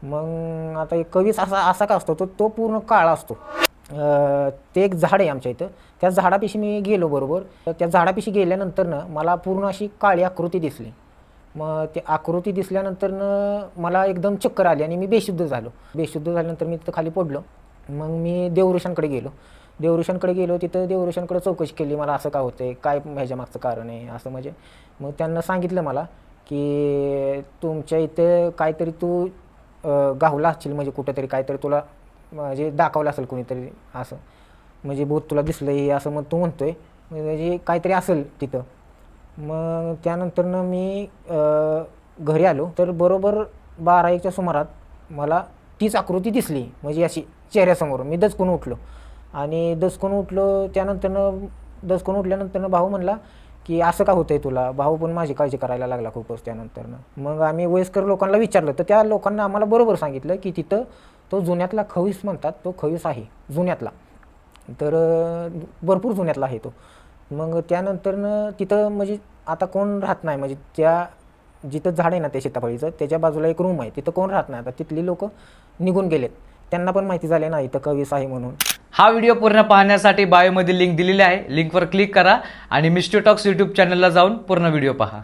मग आता एक कवीस असा असा का असतो तो पूर्ण काळा असतो. ते एक झाड आहे आमच्या इथं. त्या झाडापाशी मी गेलो बरोबर. त्या झाडापाशी गेल्यानंतरनं मला पूर्ण अशी काळी आकृती दिसली. मग ते आकृती दिसल्यानंतरनं मला एकदम चक्कर आली आणि मी बेशुद्ध झालो. बेशुद्ध झाल्यानंतर मी तिथं खाली पडलो. मग मी देवऋषांकडे गेलो. तिथं देवऋषांकडे चौकशी केली, मला असं का होतंय, काय ह्याच्या मागचं कारण आहे असं. म्हणजे मग त्यांना सांगितलं मला की तुमच्या इथं काहीतरी तू गावला असशील, म्हणजे कुठंतरी काहीतरी तुला म्हणजे दाखवलं असेल कोणीतरी असं, म्हणजे भूत तुला दिसलं आहे असं मग तू म्हणतोय, म्हणजे काहीतरी असेल तिथं. मग त्यानंतरनं मी घरी आलो तर बरोबर 12-1च्या सुमारात मला तीच आकृती दिसली, म्हणजे अशी चेहऱ्यासमोर. मी दचकून उठलो आणि दचकून उठल्यानंतरनं भाऊ म्हणला की असं का होतंय तुला. भाऊ पण माझी काळजी करायला लागला खूपच त्यानंतरनं. मग आम्ही वयस्कर लोकांना विचारलं तर त्या लोकांना आम्हाला बरोबर सांगितलं की तिथं तो जुन्यातला खवीस म्हणतात, तो खवीस आहे जुन्यातला. तर भरपूर जुन्यातला आहे तो. मग त्यानंतरनं तिथं म्हणजे आता कोण राहत नाही, म्हणजे त्या जिथं झाड आहे ना त्या सीताफळीचं त्याच्या बाजूला एक रूम आहे, तिथं कोण राहत नाही. आता तिथली लोक निघून गेलेत, त्यांना पण माहिती झाले ना इथं कवीस आहे म्हणून. हा व्हिडिओ पूर्ण पाहण्यासाठी बायोमध्ये लिंक दिलेली आहे, लिंकवर क्लिक करा आणि मिस्ट्री टॉक्स यूट्यूब चॅनलला जाऊन पूर्ण व्हिडिओ पहा.